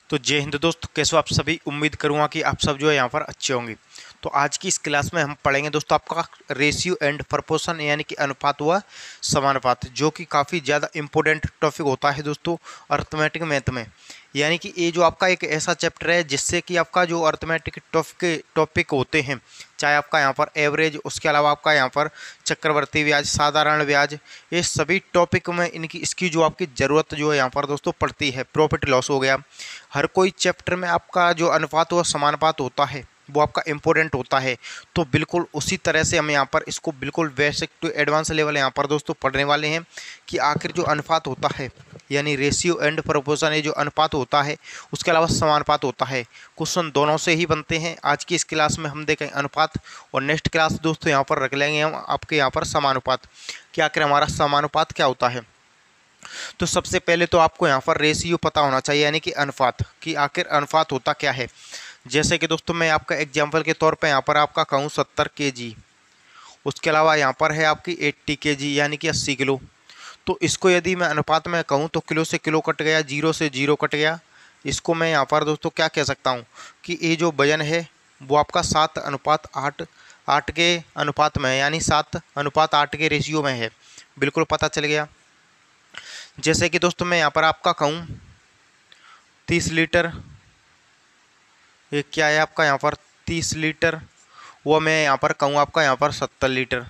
तो जय हिंद दोस्त, कैसे हो आप सभी। उम्मीद करूंगा कि आप सब जो है यहाँ पर अच्छे होंगे। तो आज की इस क्लास में हम पढ़ेंगे दोस्तों आपका रेशियो एंड प्रोपोर्शन, यानी कि अनुपात व समानुपात, जो कि काफ़ी ज़्यादा इंपॉर्टेंट टॉपिक होता है दोस्तों अर्थमेटिक मैथ में। यानी कि ये जो आपका एक ऐसा चैप्टर है जिससे कि आपका जो अर्थमेटिक टॉपिक होते हैं, चाहे आपका यहाँ पर एवरेज, उसके अलावा आपका यहाँ पर चक्रवर्ती ब्याज, साधारण ब्याज, ये सभी टॉपिक में इसकी जो आपकी ज़रूरत जो है यहाँ पर दोस्तों पड़ती है। प्रॉफिट लॉस हो गया, हर कोई चैप्टर में आपका जो अनुपात व समानुपात होता है वो आपका इम्पोर्टेंट होता है। तो बिल्कुल उसी तरह से हम यहाँ पर इसको बिल्कुल बेसिक टू एडवांस लेवल यहाँ पर दोस्तों पढ़ने वाले हैं कि आखिर जो अनुपात होता है, यानी रेशियो एंड प्रोपोर्शन, ये जो अनुपात होता है उसके अलावा समानुपात होता है, क्वेश्चन दोनों से ही बनते हैं। आज की इस क्लास में हम देखें अनुपात, और नेक्स्ट क्लास दोस्तों यहाँ पर रख लेंगे हम आपके यहाँ पर समानुपात, कि आखिर हमारा समानुपात क्या होता है। तो सबसे पहले तो आपको यहाँ पर रेशियो पता होना चाहिए, यानी कि अनुपात, कि आखिर अनुपात होता क्या है। जैसे कि दोस्तों मैं आपका एग्जांपल के तौर पे यहाँ पर आपका कहूँ 70 kg, उसके अलावा यहाँ पर है आपकी 80 kg यानी कि 80 किलो। तो इसको यदि मैं अनुपात में कहूँ तो किलो से किलो कट गया, जीरो से जीरो कट गया। इसको मैं यहाँ पर दोस्तों क्या कह सकता हूँ कि ये जो वजन है वो आपका 7:8 के अनुपात में है, यानी 7:8 के रेशियो में है। बिल्कुल पता चल गया। जैसे कि दोस्तों मैं यहाँ पर आपका कहूँ 30 लीटर, ये क्या है आपका यहाँ पर 30 लीटर, वो मैं यहाँ पर कहूँ आपका यहाँ पर 70 लीटर।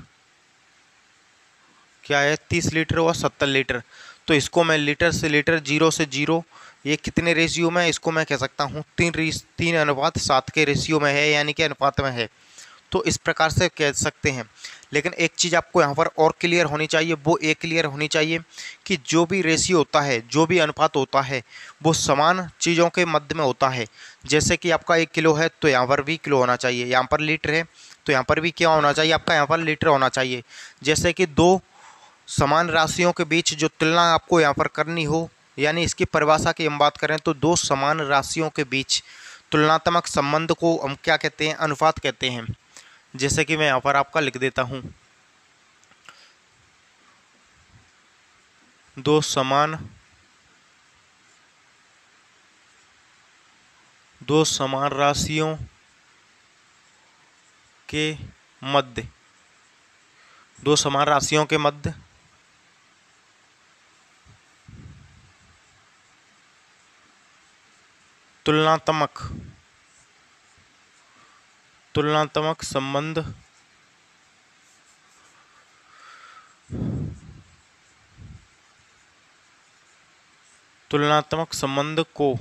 क्या है 30 लीटर व 70 लीटर। तो इसको मैं लीटर से लीटर, जीरो से जीरो, ये कितने रेशियो में, इसको मैं कह सकता हूँ 3:7 के रेशियो में है, यानी कि अनुपात में है। तो इस प्रकार से कह सकते हैं। लेकिन एक चीज़ आपको यहाँ पर और क्लियर होनी चाहिए, वो ये क्लियर होनी चाहिए कि जो भी रेशियो होता है, जो भी अनुपात होता है, वो समान चीज़ों के मध्य में होता है। जैसे कि आपका 1 किलो है तो यहाँ पर भी किलो होना चाहिए, यहाँ पर लीटर है तो यहाँ पर भी क्या होना चाहिए, आपका यहाँ पर लीटर होना चाहिए। जैसे कि दो समान राशियों के बीच जो तुलना आपको यहाँ पर करनी हो, यानी इसकी परिभाषा की हम बात करें तो दो समान राशियों के बीच तुलनात्मक संबंध को हम क्या कहते हैं, अनुपात कहते हैं। जैसे कि मैं यहाँ पर आपका लिख देता हूँ, दो समान राशियों के मध्य, दो समान राशियों के मध्य तुलनात्मक संबंध को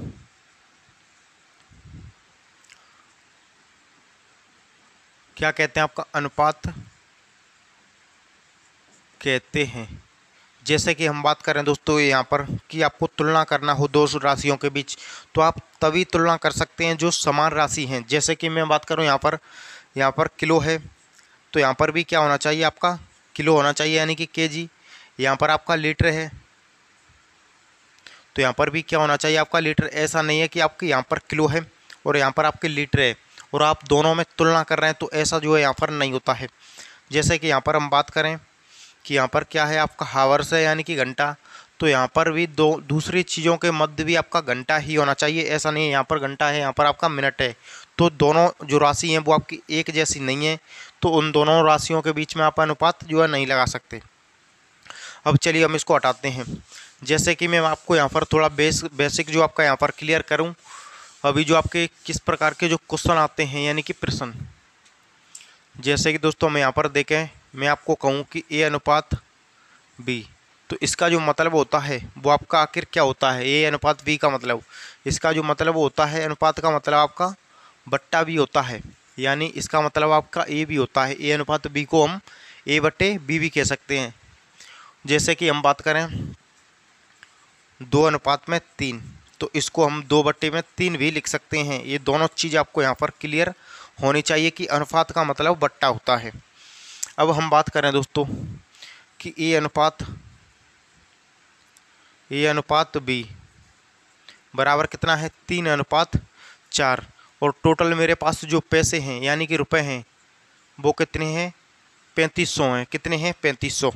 क्या कहते हैं, आपका अनुपात कहते हैं। जैसे कि हम बात करें दोस्तों यहाँ पर कि आपको तुलना करना हो दो राशियों के बीच, तो आप तभी तुलना कर सकते हैं जो समान राशि हैं। जैसे कि मैं बात करूँ यहाँ पर किलो है तो यहाँ पर भी क्या होना चाहिए, आपका किलो होना चाहिए, यानी कि केजी। यहाँ पर आपका लीटर है तो यहाँ पर भी क्या होना चाहिए, आपका लीटर। ऐसा नहीं है कि आपके यहाँ पर किलो है और यहाँ पर आपके लीटर है और आप दोनों में तुलना कर रहे हैं, तो ऐसा जो है यहाँ पर नहीं होता है। जैसे कि यहाँ पर हम बात करें कि यहाँ पर क्या है, आपका हावर्स है यानी कि घंटा, तो यहाँ पर भी दो दूसरी चीज़ों के मध्य भी आपका घंटा ही होना चाहिए। ऐसा नहीं है यहाँ पर घंटा है, यहाँ पर आपका मिनट है, तो दोनों जो राशि हैं वो आपकी एक जैसी नहीं है, तो उन दोनों राशियों के बीच में आप अनुपात जो है नहीं लगा सकते। अब चलिए हम इसको हटाते हैं। जैसे कि मैं आपको यहाँ पर थोड़ा बेसिक जो आपका यहाँ पर क्लियर करूँ, अभी जो आपके किस प्रकार के जो क्वेश्चन आते हैं, यानी कि प्रश्न। जैसे कि दोस्तों मैं यहाँ पर देखें, मैं आपको कहूँ कि ए अनुपात बी, तो इसका जो मतलब होता है वो आपका आखिर क्या होता है। ए अनुपात बी का मतलब, इसका जो मतलब होता है, अनुपात का मतलब आपका बट्टा बी होता है, यानी इसका मतलब आपका ए भी होता है। ए अनुपात बी को हम ए बट्टे बी भी कह सकते हैं। जैसे कि हम बात करें 2:3, तो इसको हम 2/3 भी लिख सकते हैं। ये दोनों चीज़ आपको यहाँ पर क्लियर होनी चाहिए कि अनुपात का मतलब बट्टा होता है। अब हम बात करें दोस्तों कि ए अनुपात बी बराबर कितना है, 3:4, और टोटल मेरे पास जो पैसे हैं यानी कि रुपए हैं वो कितने हैं, 3500 हैं। कितने हैं, 3500।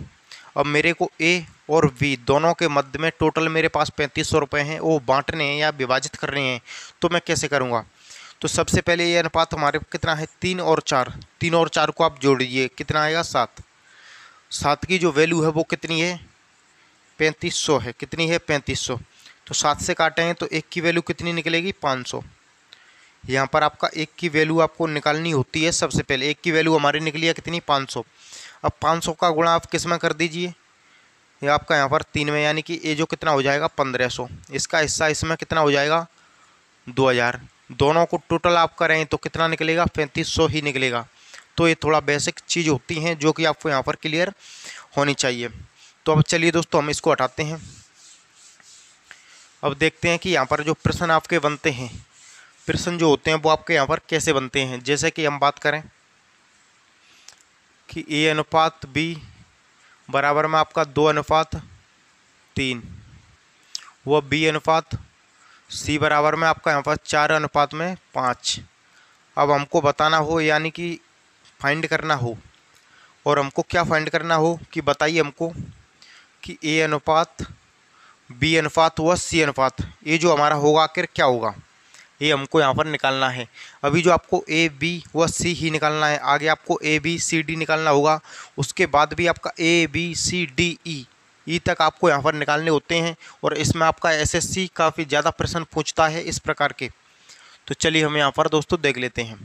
अब मेरे को ए और बी दोनों के मध्य में टोटल मेरे पास 3500 रुपये हैं, वो बांटने हैं या विभाजित करने हैं। तो मैं कैसे करूँगा? तो सबसे पहले ये अनुपात हमारे कितना है 3 और 4, 3 और 4 को आप जोड़िए, कितना आएगा 7। 7 की जो वैल्यू है वो कितनी है 3500 है, कितनी है 3500। तो 7 से काटेंगे तो 1 की वैल्यू कितनी निकलेगी 500। यहाँ पर आपका 1 की वैल्यू आपको निकालनी होती है। सबसे पहले 1 की वैल्यू हमारी निकली है कितनी 500। अब 500 का गुणा आप किस में कर दीजिए, ये आपका यहाँ पर 3 में, यानी कि ये जो कितना हो जाएगा 1500। इसका हिस्सा इसमें कितना हो जाएगा 2000। दोनों को टोटल आप करें तो कितना निकलेगा 3500 ही निकलेगा। तो ये थोड़ा बेसिक चीज़ होती हैं जो कि आपको यहाँ पर क्लियर होनी चाहिए। तो अब चलिए दोस्तों हम इसको हटाते हैं। अब देखते हैं कि यहाँ पर जो प्रश्न आपके बनते हैं, प्रश्न जो होते हैं वो आपके यहाँ पर कैसे बनते हैं। जैसे कि हम बात करें कि ए अनुपात बी बराबर में आपका 2:3, वह बी अनुपात सी बराबर में आपका यहाँ पर 4:5। अब हमको बताना हो यानी कि फाइंड करना हो, और हमको क्या फाइंड करना हो कि बताइए हमको कि ए अनुपात बी अनुपात व सी अनुपात, ये जो हमारा होगा आखिर क्या होगा, ये हमको यहाँ पर निकालना है। अभी जो आपको ए बी व सी ही निकालना है, आगे आपको ए बी सी डी निकालना होगा, उसके बाद भी आपका A B C D E तक आपको यहाँ पर निकालने होते हैं। और इसमें आपका एसएससी काफ़ी ज़्यादा प्रश्न पूछता है इस प्रकार के। तो चलिए हम यहाँ पर दोस्तों देख लेते हैं।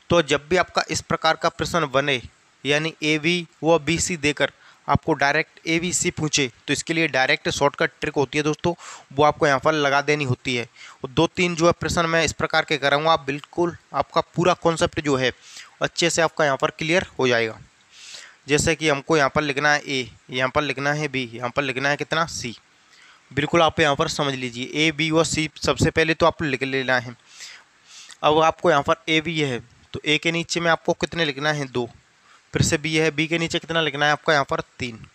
तो जब भी आपका इस प्रकार का प्रश्न बने, यानी ए बी व बी सी देकर आपको डायरेक्ट ए बी सी पूछे, तो इसके लिए डायरेक्ट शॉर्टकट ट्रिक होती है दोस्तों, वो आपको यहाँ पर लगा देनी होती है। और 2-3 जो है प्रश्न मैं इस प्रकार के कराऊंगा, आप बिल्कुल आपका पूरा कॉन्सेप्ट जो है अच्छे से आपका यहाँ पर क्लियर हो जाएगा। जैसे कि हमको यहाँ पर लिखना है ए, यहाँ पर लिखना है बी, यहाँ पर लिखना है कितना सी। बिल्कुल आप यहाँ पर समझ लीजिए, ए बी व सी सबसे पहले तो आपको लिख लेना है। अब आपको यहाँ पर ए बी है तो ए के नीचे में आपको कितने लिखना है 2, फिर से बी है, बी के नीचे कितना लिखना है आपका यहाँ पर 3,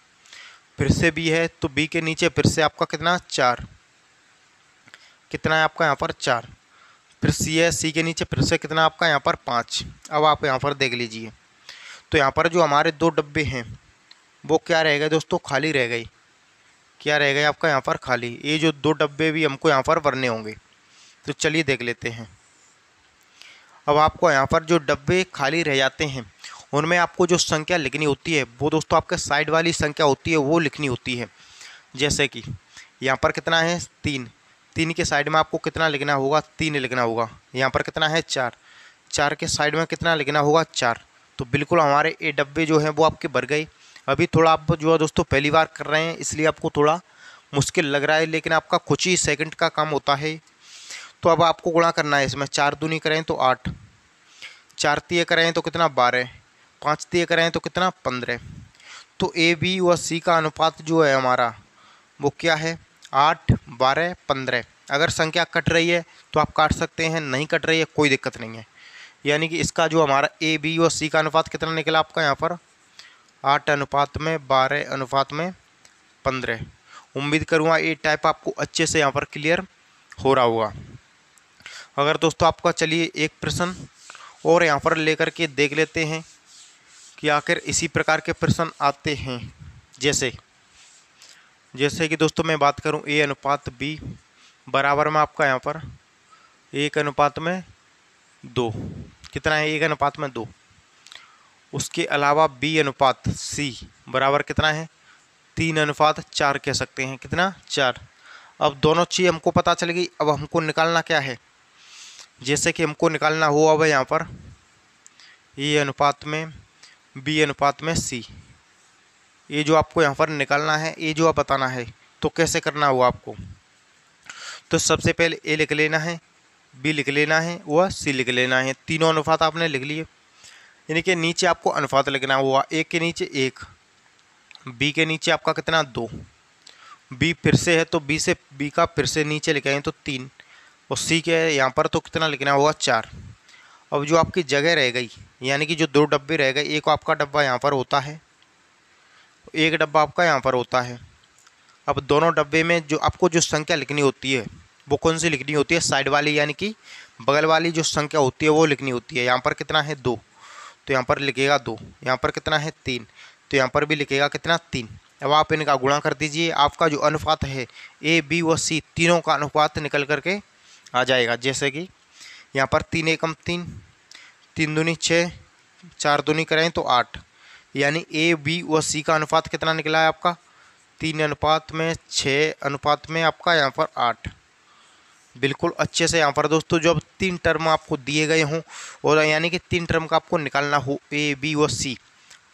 फिर से बी है तो बी के नीचे फिर से आपका कितना 4, कितना है आपका यहाँ पर 4, फिर सी है, सी के नीचे फिर से कितना आपका यहाँ पर 5। अब आप यहाँ पर देख लीजिए, तो यहाँ पर जो हमारे 2 डब्बे हैं वो क्या रह गए दोस्तों, खाली रह गई। क्या रह गए आपका यहाँ पर खाली, ये जो 2 डब्बे भी हमको यहाँ पर भरने होंगे। तो चलिए देख लेते हैं। अब आपको यहाँ पर जो डब्बे खाली रह जाते हैं उनमें आपको जो संख्या लिखनी होती है वो दोस्तों आपके साइड वाली संख्या होती है वो लिखनी होती है। जैसे कि यहाँ पर कितना है 3, 3 के साइड में आपको कितना लिखना होगा 3 लिखना होगा। यहाँ पर कितना है 4, 4 के साइड में कितना लिखना होगा 4। तो बिल्कुल हमारे ये डब्बे जो हैं वो आपके भर गए। अभी थोड़ा आप जो है दोस्तों पहली बार कर रहे हैं इसलिए आपको थोड़ा मुश्किल लग रहा है, लेकिन आपका कुछ ही सेकंड का काम होता है। तो अब आपको गुणा करना है इसमें, 4 दूनी करें तो 8, 4 तिये करें तो कितना 12, 5 तिये करें तो कितना 15। तो ए बी व सी का अनुपात जो है हमारा वो क्या है 8, 12, 15। अगर संख्या कट रही है तो आप काट सकते हैं, नहीं कट रही है कोई दिक्कत नहीं है। यानी कि इसका जो हमारा ए बी व सी का अनुपात कितना निकला आपका यहाँ पर 8:12:15। उम्मीद करूँगा ये टाइप आपको अच्छे से यहाँ पर क्लियर हो रहा होगा। अगर दोस्तों आपका चलिए एक प्रश्न और यहाँ पर लेकर के देख लेते हैं कि आखिर इसी प्रकार के प्रश्न आते हैं। जैसे कि दोस्तों मैं बात करूँ ए अनुपात बी बराबर में आपका यहाँ पर 1:2, कितना है 1:2। उसके अलावा बी अनुपात सी बराबर कितना है 3:4 कह सकते हैं, कितना 4। अब दोनों चीज़ हमको पता चल गई। अब हमको निकालना क्या है, जैसे कि हमको निकालना हो अब यहाँ पर ए अनुपात में बी अनुपात में सी, ये जो आपको यहाँ पर निकालना है, ये जो आप बताना है तो कैसे करना होगा आपको। तो सबसे पहले ए लिख लेना है, बी लिख लेना है व सी लिख लेना है। तीनों अनुपात आपने लिख लिए, यानी कि नीचे आपको अनुपात लिखना हुआ, एक के नीचे 1, बी के नीचे आपका कितना 2, बी फिर से है तो बी से बी का फिर से नीचे लिखाएंगे तो 3, और सी के यहाँ पर तो कितना लिखना होगा 4। अब जो आपकी जगह रह गई, यानी कि जो 2 डब्बे रह गए, एक आपका डब्बा यहाँ पर होता है, एक डब्बा आपका यहाँ पर होता है। अब दोनों डब्बे में जो आपको जो संख्या लिखनी होती है वो कौन सी लिखनी होती है, साइड वाली, यानी कि बगल वाली जो संख्या होती है वो लिखनी होती है। यहाँ पर कितना है 2, तो यहाँ पर लिखेगा 2, यहाँ पर कितना है 3, तो यहाँ पर भी लिखेगा कितना 3। अब आप इनका गुणा कर दीजिए, आपका जो अनुपात है ए बी व सी तीनों का अनुपात निकल करके आ जाएगा। जैसे कि यहाँ पर 3 एकम 3, 3 दूनी 6, 4 दूनी करें तो 8, यानी ए बी व सी का अनुपात कितना निकला है आपका 3 अनुपात में 6 अनुपात में आपका यहाँ पर 8। बिल्कुल अच्छे से यहाँ पर दोस्तों जब 3 टर्म आपको दिए गए हों और यानी कि 3 टर्म का आपको निकालना हो ए बी व सी,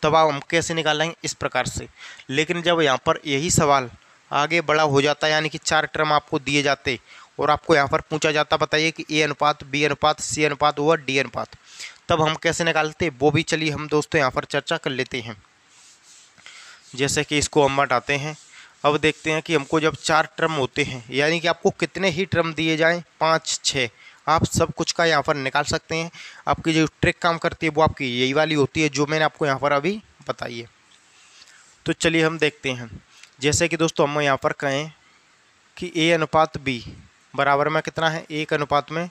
तब आप हम कैसे निकालेंगे इस प्रकार से। लेकिन जब यहाँ पर यही सवाल आगे बड़ा हो जाता है, यानी कि 4 टर्म आपको दिए जाते और आपको यहाँ पर पूछा जाता बताइए कि ए अनुपात बी अनुपात सी अनुपात व डी अनुपात, तब हम कैसे निकालते वो भी चलिए हम दोस्तों यहाँ पर चर्चा कर लेते हैं। जैसे कि इसको हम हटाते हैं। अब देखते हैं कि हमको जब 4 टर्म होते हैं, यानी कि आपको कितने ही टर्म दिए जाएं 5 6, आप सब कुछ का यहाँ पर निकाल सकते हैं। आपकी जो ट्रिक काम करती है वो आपकी यही वाली होती है जो मैंने आपको यहाँ पर अभी बताई है। तो चलिए हम देखते हैं। जैसे कि दोस्तों हम यहाँ पर कहें कि ए अनुपात बी बराबर में कितना है 1 अनुपात में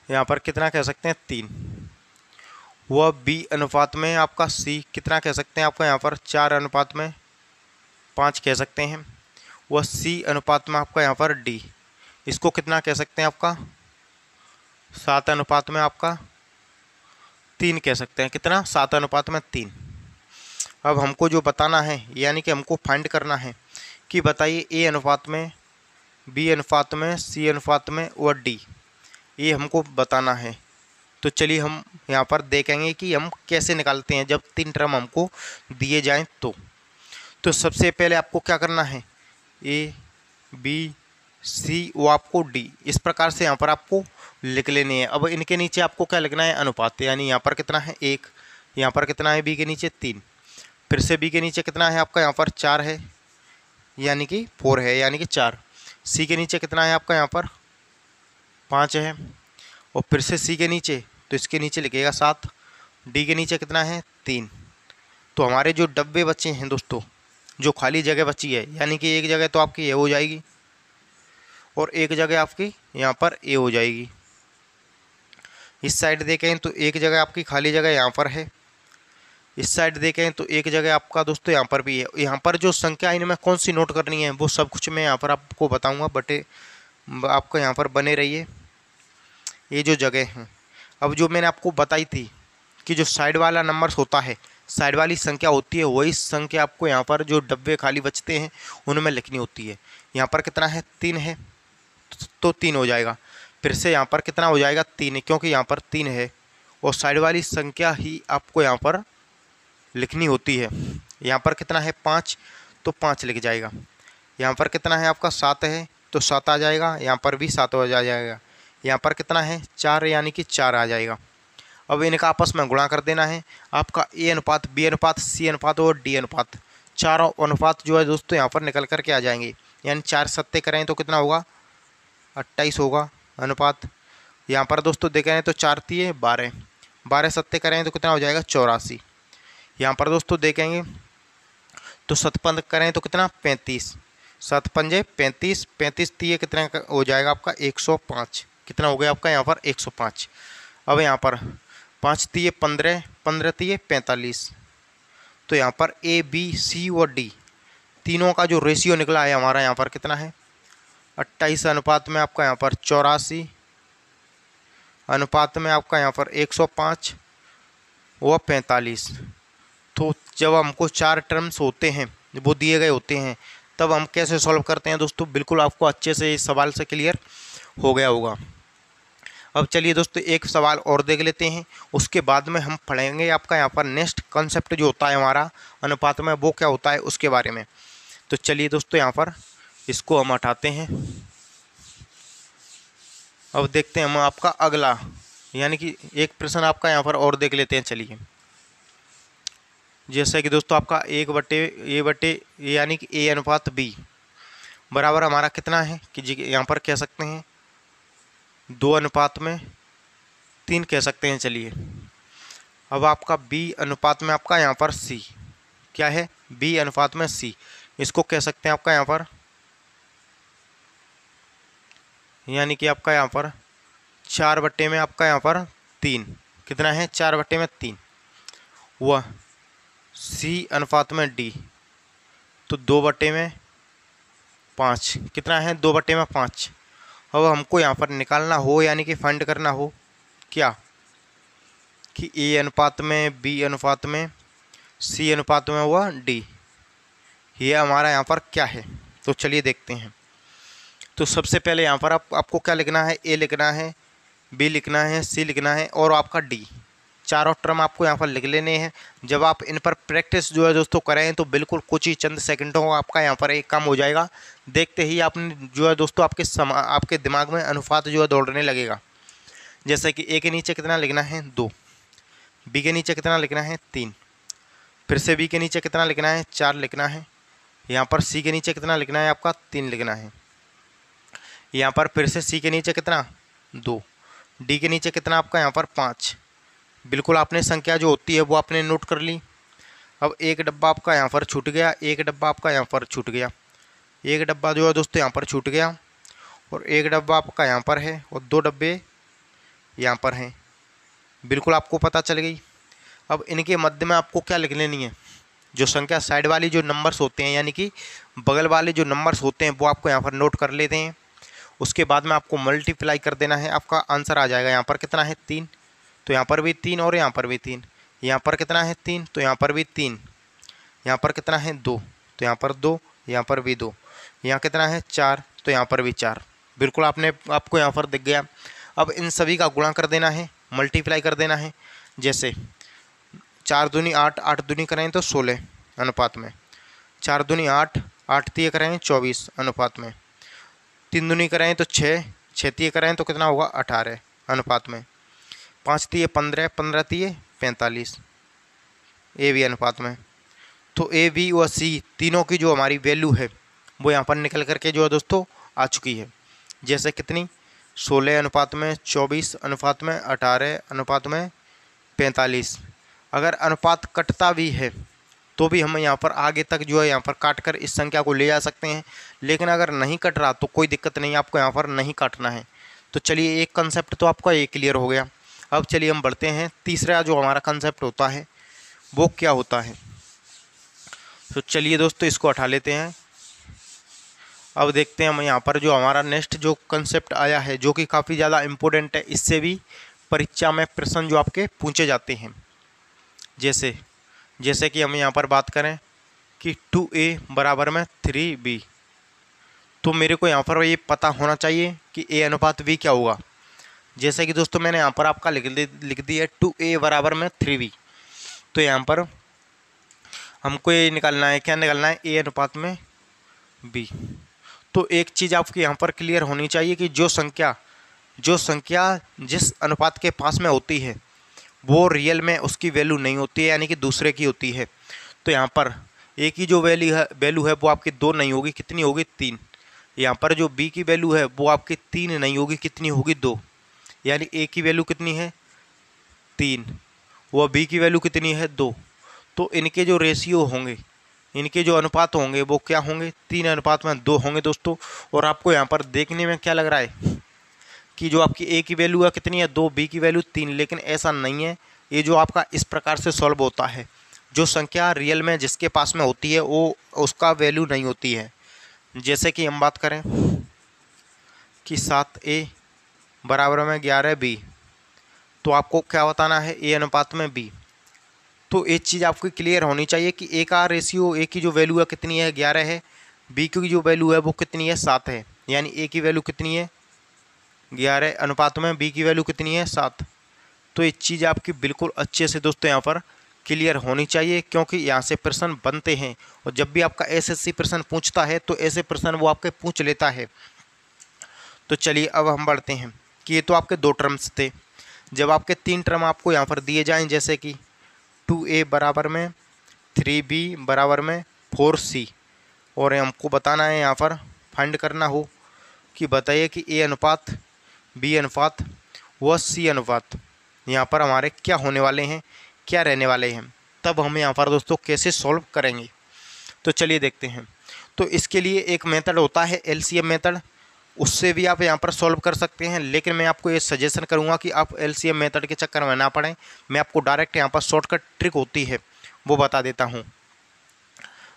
यहाँ पर कितना कह सकते हैं 3, वह बी अनुपात में आपका सी कितना कह सकते हैं आपका यहाँ पर 4 अनुपात में 5 कह सकते हैं, वह सी अनुपात में आपका यहाँ पर डी, इसको कितना कह सकते हैं आपका 7 अनुपात में आपका 3 कह सकते हैं, कितना 7 अनुपात में 3। अब हमको जो बताना है यानी कि हमको फाइंड करना है कि बताइए ए अनुपात में बी अनुपात में सी अनुपात में और डी, ये हमको बताना है। तो चलिए हम यहाँ पर देखेंगे कि हम कैसे निकालते हैं जब 3 टर्म हमको दिए जाएं तो सबसे पहले आपको क्या करना है ए बी सी वो आपको डी, इस प्रकार से यहाँ पर आपको लिख लेनी है। अब इनके नीचे आपको क्या लिखना है अनुपात, यानी यहाँ पर कितना है 1, यहाँ पर कितना है बी के नीचे 3, फिर से बी के नीचे कितना है आपका यहाँ पर 4 है यानी कि 4 है यानी कि 4, सी के नीचे कितना है आपका यहाँ पर 5 है, और फिर से सी के नीचे तो इसके नीचे लिखेगा 7, डी के नीचे कितना है 3। तो हमारे जो डब्बे बचे हैं दोस्तों, जो खाली जगह बची है, यानी कि एक जगह तो आपकी ए हो जाएगी और एक जगह आपकी यहाँ पर ए हो जाएगी। इस साइड देखें तो एक जगह आपकी खाली जगह यहाँ पर है, इस साइड देखें तो एक जगह आपका दोस्तों यहाँ पर भी है। यहाँ पर जो संख्या इनमें कौन सी नोट करनी है वो सब कुछ मैं यहाँ पर आपको बताऊँगा, बटे आपको यहाँ पर बने रहिए। ये जो जगह हैं, अब जो मैंने आपको बताई थी कि जो साइड वाला नंबर होता है, साइड वाली संख्या होती है, वही संख्या आपको यहाँ पर जो डब्बे खाली बचते हैं उनमें लिखनी होती है। यहाँ पर कितना है 3 है तो 3 हो जाएगा, फिर से यहाँ पर कितना हो जाएगा 3 है क्योंकि यहाँ पर 3 है और साइड वाली संख्या ही आपको यहाँ पर लिखनी होती है। यहाँ पर कितना है 5 तो 5 लिख जाएगा, यहाँ पर कितना है आपका 7 है तो 7 आ जाएगा, यहाँ पर भी 7 हो जाएगा, यहाँ पर कितना है 4 यानी कि 4 आ जाएगा। अब इनका आपस में गुणा कर देना है, आपका ए अनुपात बी अनुपात सी अनुपात और डी अनुपात, चारों अनुपात जो है दोस्तों यहाँ पर निकल करके आ जाएंगे। यानी 4 सत्ते करें तो कितना होगा 28 होगा अनुपात। यहाँ पर दोस्तों देखें तो 4 तिये 12, 12 सत्ते करें तो कितना हो जाएगा 84। यहाँ पर दोस्तों देखेंगे तो 7 पंज करें तो कितना 35, 7 पंजे 35, 35 तिये कितना हो जाएगा आपका 105, कितना हो गया आपका यहाँ पर 105। अब यहाँ पर 5 तिये 15, 15 तिये 45, तो यहाँ पर ए बी सी और डी तीनों का जो रेशियो निकला है हमारा यहाँ पर कितना है 28 अनुपात में आपका यहाँ पर 84 अनुपात में आपका यहाँ पर 105 व 45। तो जब हमको 4 टर्म्स होते हैं वो दिए गए होते हैं तब हम कैसे सॉल्व करते हैं दोस्तों, बिल्कुल आपको अच्छे से इस सवाल से क्लियर हो गया होगा। अब चलिए दोस्तों एक सवाल और देख लेते हैं, उसके बाद में हम पढ़ेंगे आपका यहाँ पर नेक्स्ट कॉन्सेप्ट जो होता है हमारा अनुपात में वो क्या होता है उसके बारे में। तो चलिए दोस्तों यहाँ पर इसको हम हटाते हैं। अब देखते हैं हम आपका अगला, यानी कि एक प्रश्न आपका यहाँ पर और देख लेते हैं। चलिए जैसे कि दोस्तों आपका ए बटे यानी कि ए अनुपात बी बराबर हमारा कितना है कि जी यहाँ पर कह सकते हैं 2 अनुपात में 3 कह सकते हैं। चलिए अब आपका बी अनुपात में आपका यहाँ पर सी क्या है, बी अनुपात में सी, इसको कह सकते हैं आपका यहाँ पर यानी कि आपका यहाँ पर 4 बट्टे में आपका यहाँ पर 3 कितना है 4 बट्टे में 3 वह सी अनुपात में डी, तो 2/5 कितना है, 2/5। अब हमको यहाँ पर निकालना हो यानी कि फाइंड करना हो क्या, कि ए अनुपात में बी अनुपात में सी अनुपात में हुआ डी, ये हमारा यहाँ पर क्या है। तो चलिए देखते हैं। तो सबसे पहले यहाँ पर आपको क्या लिखना है, ए लिखना है, बी लिखना है, सी लिखना है और आपका डी, चारों टर्म आपको यहाँ पर लिख लेने हैं। जब आप इन पर प्रैक्टिस जो है दोस्तों करें तो बिल्कुल कुछ ही चंद सेकंडों में आपका यहाँ पर एक काम हो जाएगा। देखते ही आपने जो है दोस्तों आपके दिमाग में अनुपात जो है दौड़ने लगेगा। जैसे कि ए के नीचे कितना लिखना है 2, बी के नीचे कितना लिखना है 3, फिर से बी के नीचे कितना लिखना है 4 लिखना है, यहाँ पर सी के नीचे कितना लिखना है आपका 3 लिखना है, यहाँ पर फिर से सी के नीचे कितना 2, डी के नीचे कितना आपका यहाँ पर 5। बिल्कुल आपने संख्या जो होती है वो आपने नोट कर ली। अब एक डब्बा आपका यहाँ पर छूट गया, एक डब्बा आपका यहाँ पर छूट गया, एक डब्बा जो है दोस्तों यहाँ पर छूट गया और एक डब्बा आपका यहाँ पर है और 2 डब्बे यहाँ पर हैं। बिल्कुल आपको पता चल गई। अब इनके मध्य में आपको क्या लिख लेनी है, जो संख्या साइड वाली जो नंबर्स होते हैं यानी कि बगल वाले जो नंबर्स होते हैं वो आपको यहाँ पर नोट कर लेते हैं। उसके बाद में आपको मल्टीप्लाई कर देना है, आपका आंसर आ जाएगा। यहाँ पर कितना है 3, तो यहाँ पर भी 3 और यहाँ पर भी 3, यहाँ पर कितना है 3, तो यहाँ पर भी 3, यहाँ पर कितना है 2, तो यहाँ पर 2, यहाँ पर भी 2, यहाँ कितना है 4, तो यहाँ पर भी 4। बिल्कुल आपको यहाँ पर दिख गया। अब इन सभी का गुणा कर देना है, मल्टीप्लाई कर देना है। जैसे 4 दूनी 8, 8 दूनी करें तो 16 अनुपात में, 4 दूनी 8, 8 तीय करें 24 अनुपात में, 3 दूनी करें तो 6, 6 तीय करें तो कितना होगा 18 अनुपात में, 5 तीय 15, 15 तीय 45 ए बी अनुपात में। तो ए बी व सी तीनों की जो हमारी वैल्यू है वो यहाँ पर निकल करके जो है दोस्तों आ चुकी है। जैसे कितनी 16 अनुपात में 24 अनुपात में 18 अनुपात में 45। अगर अनुपात कटता भी है तो भी हम यहाँ पर आगे तक जो है यहाँ पर काट कर इस संख्या को ले जा सकते हैं, लेकिन अगर नहीं कट रहा तो कोई दिक्कत नहीं, आपको यहाँ पर नहीं काटना है। तो चलिए एक कंसेप्ट तो आपका ये क्लियर हो गया। अब चलिए हम बढ़ते हैं, तीसरा जो हमारा कंसेप्ट होता है वो क्या होता है। तो चलिए दोस्तों इसको हटा लेते हैं। अब देखते हैं हम यहाँ पर जो हमारा नेक्स्ट जो कंसेप्ट आया है जो कि काफ़ी ज़्यादा इम्पोर्टेंट है, इससे भी परीक्षा में प्रश्न जो आपके पूछे जाते हैं। जैसे कि हम यहाँ पर बात करें कि 2a बराबर में 3b, तो मेरे को यहाँ पर ये पता होना चाहिए कि a अनुपात b क्या होगा। जैसे कि दोस्तों मैंने यहाँ पर आपका लिख दी है 2a बराबर में 3b, तो यहाँ पर हमको ये निकालना है, क्या निकालना है, a अनुपात में b। तो एक चीज़ आपकी यहाँ पर क्लियर होनी चाहिए कि जो संख्या जिस अनुपात के पास में होती है वो रियल में उसकी वैल्यू नहीं होती है, यानी कि दूसरे की होती है। तो यहाँ पर a की जो वैल्यू है वो आपकी 2 नहीं होगी, कितनी होगी 3। यहाँ पर जो b की वैल्यू है वो आपकी 3 नहीं होगी, कितनी होगी 2। यानी a की वैल्यू कितनी है 3, वह b की वैल्यू कितनी है 2। तो इनके जो रेशियो होंगे, इनके जो अनुपात होंगे वो क्या होंगे 3 अनुपात में 2 होंगे दोस्तों। और आपको यहाँ पर देखने में क्या लग रहा है कि जो आपकी a की वैल्यू है कितनी है 2, b की वैल्यू 3, लेकिन ऐसा नहीं है। ये जो आपका इस प्रकार से सॉल्व होता है, जो संख्या रियल में जिसके पास में होती है वो उसका वैल्यू नहीं होती है। जैसे कि हम बात करें कि 7a बराबर में 11b, तो आपको क्या बताना है a अनुपात में b। तो एक चीज़ आपको क्लियर होनी चाहिए कि a का रेशियो, a की जो वैल्यू है कितनी है 11 है, b की जो वैल्यू है वो कितनी है 7 है। यानी a की वैल्यू कितनी है 11 अनुपात में b की वैल्यू कितनी है 7। तो ये चीज़ आपकी बिल्कुल अच्छे से दोस्तों यहाँ पर क्लियर होनी चाहिए, क्योंकि यहाँ से प्रश्न बनते हैं और जब भी आपका एसएससी प्रश्न पूछता है तो ऐसे प्रश्न वो आपके पूछ लेता है। तो चलिए अब हम बढ़ते हैं कि ये तो आपके 2 टर्म्स थे। जब आपके 3 टर्म आपको यहाँ पर दिए जाएं, जैसे कि 2a बराबर में 3b बराबर में 4c, और हमको बताना है यहाँ पर फाइंड करना हो कि बताइए कि a अनुपात b अनुपात व c अनुपात यहाँ पर हमारे क्या होने वाले हैं, क्या रहने वाले हैं। तब हम यहाँ पर दोस्तों कैसे सॉल्व करेंगे, तो चलिए देखते हैं। तो इसके लिए एक मेथड होता है एलसीएम मेथड, उससे भी आप यहाँ पर सॉल्व कर सकते हैं, लेकिन मैं आपको ये सजेशन करूँगा कि आप एलसीएम मेथड के चक्कर में ना पड़ें। मैं आपको डायरेक्ट यहाँ पर शॉर्टकट ट्रिक होती है वो बता देता हूँ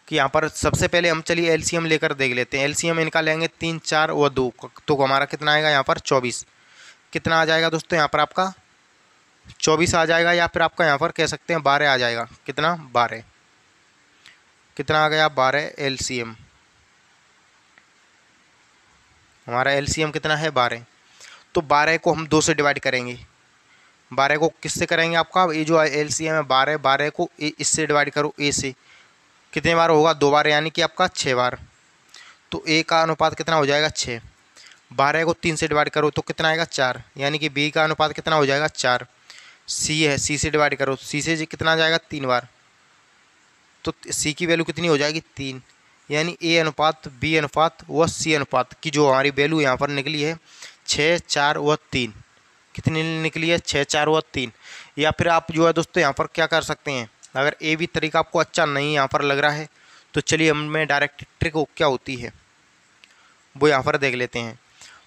कि यहाँ पर सबसे पहले हम चलिए एलसीएम लेकर देख लेते हैं। एलसीएम इनका लेंगे 3, 4 व 2, तो हमारा कितना आएगा यहाँ पर 24। कितना आ जाएगा दोस्तों यहाँ पर आपका 24 आ जाएगा, या फिर आपका यहाँ पर कह सकते हैं 12 आ जाएगा। कितना 12, कितना आ गया 12 एलसीएम। हमारा एलसीएम कितना है 12। तो 12 को हम 2 से डिवाइड करेंगे। 12 को किससे करेंगे, आपका ये जो एलसीएम है 12, 12 को इससे डिवाइड करो ए से। कितने बार होगा 2 बार, यानी कि आपका 6 बार। तो ए का अनुपात कितना हो जाएगा 6। 12 को 3 से डिवाइड करो तो कितना आएगा 4, यानी कि बी का अनुपात कितना हो जाएगा 4। सी है, सी से डिवाइड करो, सी से कितना आ जाएगा 3 बार, तो सी की वैल्यू कितनी हो जाएगी 3। यानी ए अनुपात बी अनुपात व सी अनुपात की जो हमारी वैल्यू यहाँ पर निकली है 6, 4 व 3। कितनी निकली है 6, 4 व 3। या फिर आप जो है दोस्तों यहाँ पर क्या कर सकते हैं, अगर ए भी तरीका आपको अच्छा नहीं यहाँ पर लग रहा है तो चलिए हमें डायरेक्ट ट्रिक क्या होती है वो यहाँ पर देख लेते हैं।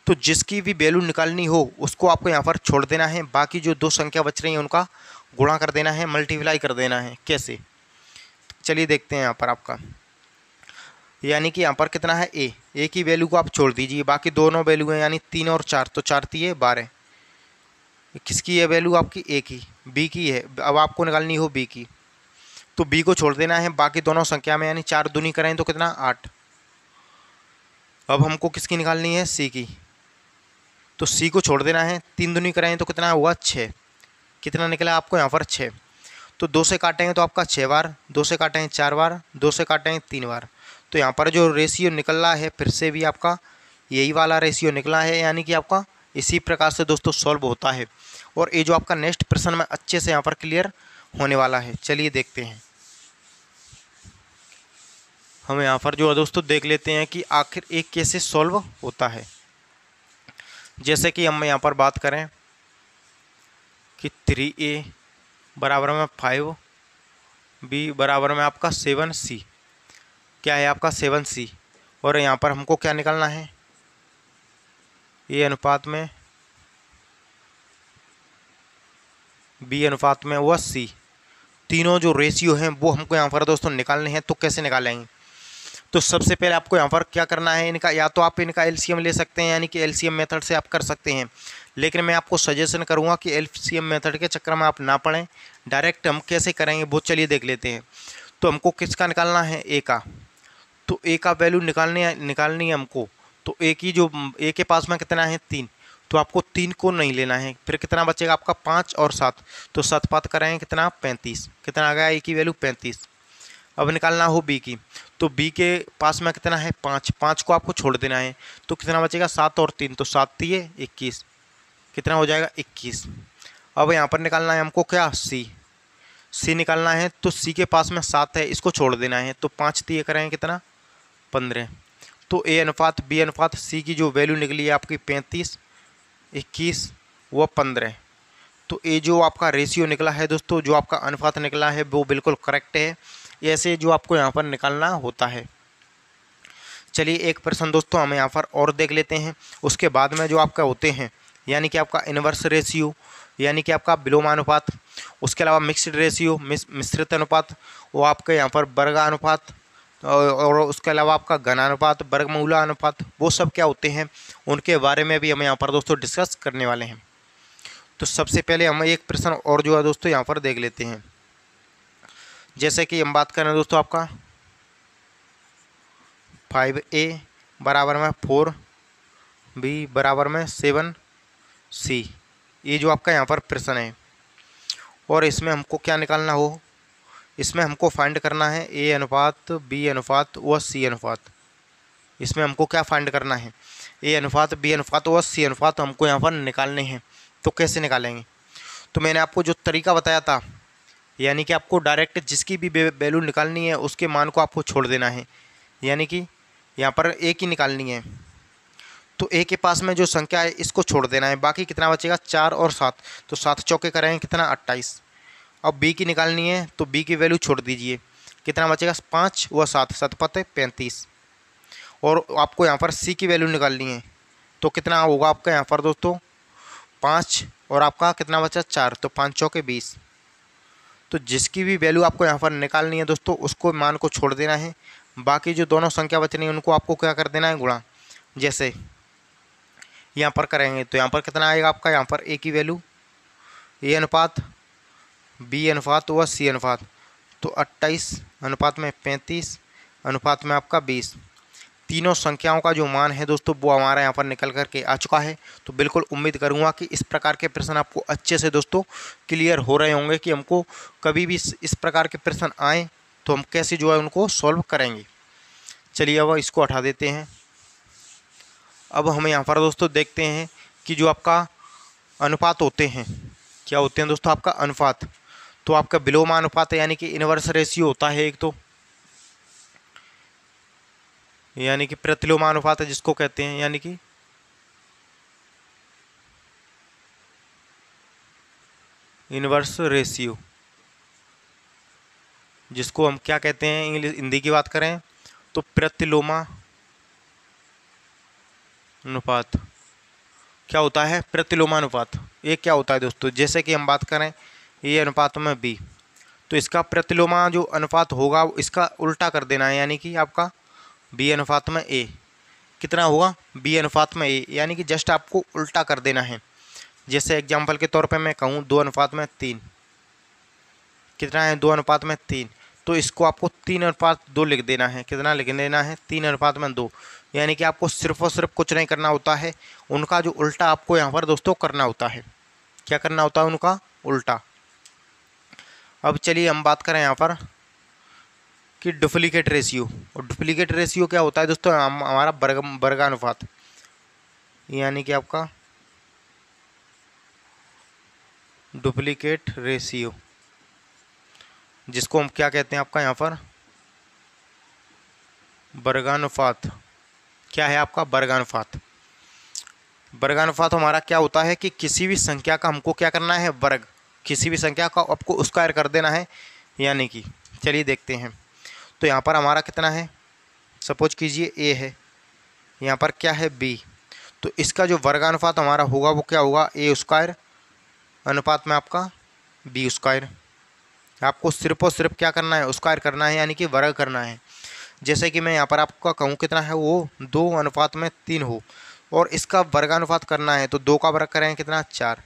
तो जिसकी भी वैल्यू निकालनी हो उसको आपको यहाँ पर छोड़ देना है, बाकी जो 2 संख्या बच रही हैं उनका गुणा कर देना है, मल्टीप्लाई कर देना है। कैसे, चलिए देखते हैं यहाँ पर आपका, यानी कि यहाँ पर कितना है ए की वैल्यू को आप छोड़ दीजिए, बाकी दोनों वैल्यू हैं यानी 3 और 4, तो 4 3 12। किसकी है वैल्यू आपकी ए की, बी की है। अब आपको निकालनी हो बी की, तो बी को छोड़ देना है बाकी दोनों संख्या में, यानी 4 दूनी करें तो कितना 8। अब हमको किसकी निकालनी है सी की, तो सी को छोड़ देना है, 3 दूनी करें तो कितना हुआ 6। कितना निकला आपको यहाँ पर 6। तो 2 से काटेंगे तो आपका 6 बार, 2 से काटेंगे 4 बार, 2 से काटेंगे 3 बार। तो यहाँ पर जो रेशियो निकल रहा है फिर से भी आपका यही वाला रेशियो निकला है, यानी कि आपका इसी प्रकार से दोस्तों सॉल्व होता है। और ये जो आपका नेक्स्ट प्रश्न में अच्छे से यहाँ पर क्लियर होने वाला है। चलिए देखते हैं, हम यहाँ पर जो है दोस्तों देख लेते हैं कि आखिर एक कैसे सॉल्व होता है। जैसे कि हम यहाँ पर बात करें कि 3a बराबर में 5b बराबर में आपका 7c, क्या है आपका 7c, और यहाँ पर हमको क्या निकालना है ए अनुपात में बी अनुपात में व सी, तीनों जो रेशियो हैं वो हमको यहाँ पर दोस्तों निकालने हैं। तो कैसे निकालेंगे, तो सबसे पहले आपको यहाँ पर क्या करना है, इनका या तो आप इनका एलसीएम ले सकते हैं, यानी कि एलसीएम मेथड से आप कर सकते हैं, लेकिन मैं आपको सजेशन करूँगा कि एलसीएम मेथड के चक्कर में आप ना पड़ें, डायरेक्ट हम कैसे करेंगे वो चलिए देख लेते हैं। तो हमको किसका निकालना है ए का, तो ए का वैल्यू निकालनी है हमको। तो ए की जो ए के पास में कितना है 3, तो आपको 3 को नहीं लेना है, फिर कितना बचेगा आपका 5 और 7, तो 7 5 करेंगे कितना 35। कितना आ गया ए की वैल्यू 35। अब निकालना हो बी की, तो बी के पास में कितना है 5, 5 को आपको छोड़ देना है, तो कितना बचेगा 7 और 3, तो 7 3 21, कितना हो जाएगा 21। अब यहाँ पर निकालना है हमको क्या सी निकालना है, तो सी के पास में 7 है, इसको छोड़ देना है, तो 5 3 करेंगे कितना 15। तो ए अनुपात बी अनुपात सी की जो वैल्यू निकली है आपकी 35, 21 व 15। तो ये जो आपका रेशियो निकला है दोस्तों, जो आपका अनुपात निकला है वो बिल्कुल करेक्ट है। ऐसे जो आपको यहाँ पर निकालना होता है। चलिए एक प्रश्न दोस्तों हम यहाँ पर और देख लेते हैं। उसके बाद में जो आपका होते हैं, यानी कि आपका इनवर्स रेशियो, यानी कि आपका विलोमानुपात, उसके अलावा मिक्स्ड रेशियो मिश्रित अनुपात, वो आपके यहाँ पर वर्गानुपात, और उसके अलावा आपका घनानुपात, वर्गमूला अनुपात, वो सब क्या होते हैं उनके बारे में भी हम यहाँ पर दोस्तों डिस्कस करने वाले हैं। तो सबसे पहले हम एक प्रश्न और जो है दोस्तों यहाँ पर देख लेते हैं। जैसे कि हम बात करें दोस्तों आपका 5a बराबर में 4b बराबर में 7c, ये जो आपका यहाँ पर प्रश्न है, और इसमें हमको क्या निकालना हो, इसमें हमको फाइंड करना है ए अनुपात बी अनुपात व सी अनुपात। इसमें हमको क्या फाइंड करना है, ए अनुपात बी अनुपात व सी अनुपात हमको यहाँ पर निकालने हैं। तो कैसे निकालेंगे, तो मैंने आपको जो तरीका बताया था, यानी कि आपको डायरेक्ट जिसकी भी वैल्यू निकालनी है उसके मान को आपको छोड़ देना है, यानी कि यहाँ पर ए की निकालनी है, तो ए के पास में जो संख्या है इसको छोड़ देना है, बाकी कितना बचेगा 4 और 7, तो 7 चौके करेंगे कितना 28। अब बी की निकालनी है, तो बी की वैल्यू छोड़ दीजिए, कितना बचेगा 5 व 7, 7 5 35। और आपको यहाँ पर सी की वैल्यू निकालनी है, तो कितना होगा आपका यहाँ पर दोस्तों 5, और आपका कितना बचा 4, तो 5 चौके 20, तो जिसकी भी वैल्यू आपको यहाँ पर निकालनी है दोस्तों, उसको मान को छोड़ देना है। बाकी जो दोनों संख्या बच रही है उनको आपको क्या कर देना है, गुणा। जैसे यहाँ पर करेंगे तो यहाँ पर कितना आएगा आपका, यहाँ पर ए की वैल्यू ए अनुपात बी अनुपात व सी अनुपात, तो 28 अनुपात में 35 अनुपात में आपका 20। तीनों संख्याओं का जो मान है दोस्तों वो हमारा यहाँ पर निकल करके आ चुका है। तो बिल्कुल उम्मीद करूँगा कि इस प्रकार के प्रश्न आपको अच्छे से दोस्तों क्लियर हो रहे होंगे कि हमको कभी भी इस प्रकार के प्रश्न आए तो हम कैसे जो है उनको सॉल्व करेंगे। चलिए अब इसको हटा देते हैं। अब हम यहाँ पर दोस्तों देखते हैं कि जो आपका अनुपात होते हैं, क्या होते हैं दोस्तों, आपका अनुपात। तो आपका विलोमा अनुपात यानी कि इनवर्स रेशियो होता है एक, तो यानी कि प्रतिलोमा अनुपात है जिसको कहते हैं, यानी कि इनवर्स रेशियो, जिसको हम क्या कहते हैं इंग्लिश हिंदी की बात करें तो प्रतिलोमा अनुपात। क्या होता है प्रतिलोमानुपात, ये क्या होता है दोस्तों, जैसे कि हम बात करें ए अनुपात में बी, तो इसका प्रतिलोमा जो अनुपात होगा इसका उल्टा कर देना है, यानी कि आपका बी अनुपात में ए कितना होगा, बी अनुपात में ए, यानी कि जस्ट आपको उल्टा कर देना है। जैसे एग्जांपल के तौर पे मैं कहूँ 2 अनुपात में 3, कितना है 2 अनुपात में 3, तो इसको आपको 3 अनुपात 2 लिख देना है। कितना लिख देना है, 3 अनुपात में 2, यानी कि आपको सिर्फ और सिर्फ कुछ नहीं करना होता है, उनका जो उल्टा आपको यहाँ पर दोस्तों करना होता है। क्या करना होता है, उनका उल्टा। अब चलिए हम बात करें यहाँ पर कि डुप्लीकेट रेशियो। और डुप्लीकेट रेशियो क्या होता है दोस्तों, हमारा वर्गानुपात, यानी कि आपका डुप्लीकेट रेशियो, जिसको हम क्या कहते हैं आपका यहाँ पर वर्गानुपात। क्या है आपका वर्गानुपात। वर्गानुपात हमारा क्या होता है कि किसी भी संख्या का हमको क्या करना है, वर्ग, किसी भी संख्या का आपको स्क्वायर कर देना है, यानी कि चलिए देखते हैं। तो यहाँ पर हमारा कितना है, सपोज कीजिए ए है, यहाँ पर क्या है बी, तो इसका जो वर्गानुपात हमारा होगा वो क्या होगा, ए स्क्वायर अनुपात में आपका बी स्क्वायर। आपको सिर्फ और सिर्फ क्या करना है, स्क्वायर करना है, यानी कि वर्ग करना है। जैसे कि मैं यहाँ पर आपका कहूँ कितना है, वो 2 अनुपात में 3 हो, और इसका वर्गानुपात करना है, तो 2 का वर्ग करें कितना 4,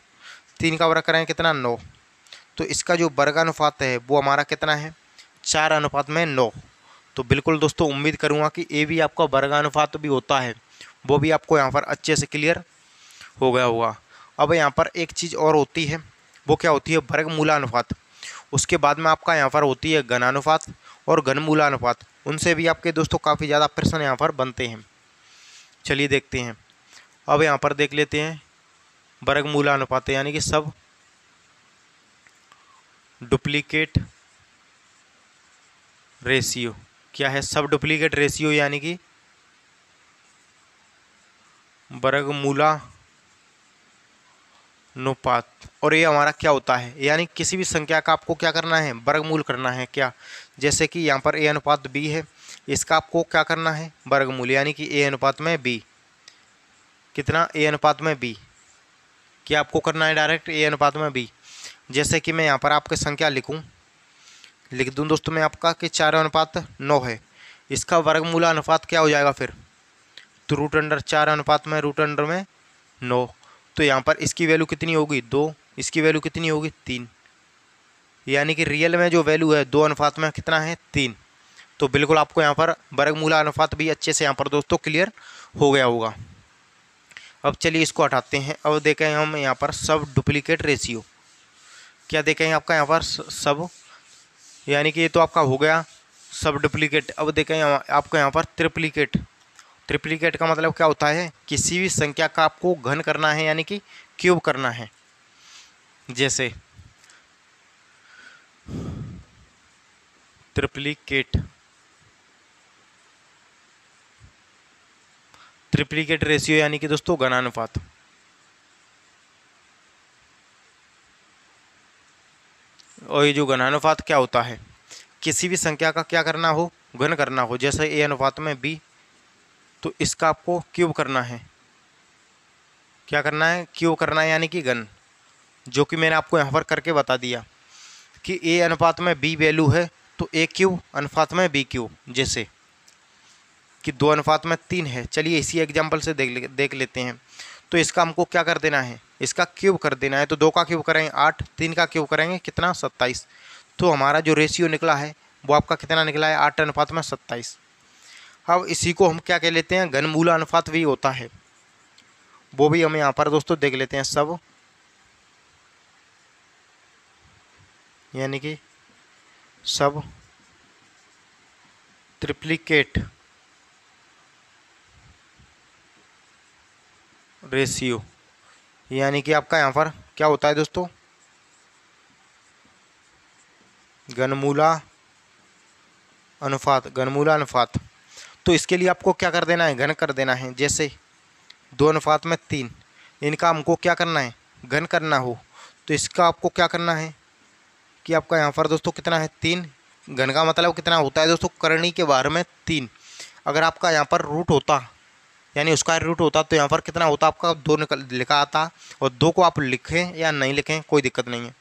3 का वर्ग करें कितना 9, तो इसका जो वर्गानुपात है वो हमारा कितना है 4 अनुपात में 9। तो बिल्कुल दोस्तों उम्मीद करूँगा कि ये भी आपका वर्गानुपात भी होता है, वो भी आपको यहाँ पर अच्छे से क्लियर हो गया होगा। अब यहाँ पर एक चीज़ और होती है, वो क्या होती है, वर्गमूलानुपात। उसके बाद में आपका यहाँ पर होती है घनानुपात और घनमूलानुपात। उनसे भी आपके दोस्तों काफ़ी ज़्यादा प्रश्न यहाँ पर बनते हैं। चलिए देखते हैं। अब यहाँ पर देख लेते हैं वर्गमूलानुपात, यानी कि सब डुप्लीकेट रेशियो। क्या है, सब डुप्लीकेट रेशियो, यानी कि वर्गमूलानुपात। और ये हमारा क्या होता है, यानी किसी भी संख्या का आपको क्या करना है, वर्गमूल करना है। क्या, जैसे कि यहाँ पर ए अनुपात बी है, इसका आपको क्या करना है, वर्गमूल, यानी कि ए अनुपात में बी, कितना ए अनुपात में बी, क्या आपको करना है डायरेक्ट ए अनुपात में बी। जैसे कि मैं यहाँ पर आपके संख्या लिख दूँ दोस्तों मैं आपका कि 4 अनुपात 9 है, इसका वर्गमूल अनुपात क्या हो जाएगा फिर, तो रूट अंडर 4 अनुपात में रूट अंडर में 9, तो यहाँ पर इसकी वैल्यू कितनी होगी 2, इसकी वैल्यू कितनी होगी 3, यानी कि रियल में जो वैल्यू है 2 अनुपात में कितना है 3। तो बिल्कुल आपको यहाँ पर वर्गमूल अनुपात भी अच्छे से यहाँ पर दोस्तों क्लियर हो गया होगा। अब चलिए इसको हटाते हैं। अब देखें हम यहाँ पर सब डुप्लीकेट रेशियो। क्या देखेंगे आपका यहाँ पर सब, यानी कि ये तो आपका हो गया सब डुप्लीकेट। अब देखें आपको यहाँ पर ट्रिप्लीकेट। ट्रिप्लीकेट का मतलब क्या होता है, किसी भी संख्या का आपको घन करना है, यानी कि क्यूब करना है। जैसे ट्रिप्लीकेट रेशियो, यानी कि दोस्तों घनानुपात। और ये जो घनानुपात क्या होता है, किसी भी संख्या का क्या करना हो, घन करना हो। जैसे ए अनुपात में बी, तो इसका आपको क्यूब करना है। क्या करना है, क्यूब करना है, यानी कि घन, जो कि मैंने आपको यहाँ पर करके बता दिया। कि ए अनुपात में बी वैल्यू है तो ए क्यू अनुपात में बी क्यू, जैसे कि 2 अनुपात में 3 है। चलिए इसी एग्जाम्पल से देख लेते हैं। तो इसका हमको क्या कर देना है, इसका क्यूब कर देना है। तो 2 का क्यूब करेंगे 8, 3 का क्यूब करेंगे कितना 27। तो हमारा जो रेशियो निकला है वो आपका कितना निकला है 8 अनुपात में 27। अब इसी को हम क्या कह लेते हैं, घनमूला अनुपात भी होता है, वो भी हम यहाँ पर दोस्तों देख लेते हैं। सब यानी कि सब ट्रिप्लिकेट रेशियो, यानी कि आपका यहाँ पर क्या होता है दोस्तों, घनमूला अनुपात, घनमूला अनुपात। तो इसके लिए आपको क्या कर देना है, घन कर देना है। जैसे 2 अनुपात में 3, इनका हमको क्या करना है, घन करना हो, तो इसका आपको क्या करना है कि आपका यहाँ पर दोस्तों कितना है 3। घन का मतलब कितना होता है दोस्तों, करनी के बाहर में 3। अगर आपका यहाँ पर रूट होता यानी उसका रूट होता तो यहाँ पर कितना होता आपका 2 लिखा आता, और 2 को आप लिखें या नहीं लिखें कोई दिक्कत नहीं है।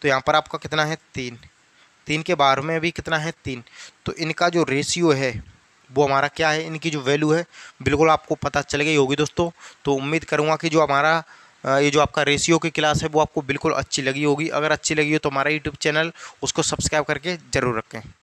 तो यहाँ पर आपका कितना है 3, 3 के बाहर में भी कितना है 3। तो इनका जो रेशियो है वो हमारा क्या है, इनकी जो वैल्यू है बिल्कुल आपको पता चल गई होगी दोस्तों। तो उम्मीद करूँगा कि जो हमारा ये जो आपका रेशियो की क्लास है वो आपको बिल्कुल अच्छी लगी होगी। अगर अच्छी लगी हो तो हमारा यूट्यूब चैनल उसको सब्सक्राइब करके ज़रूर रखें।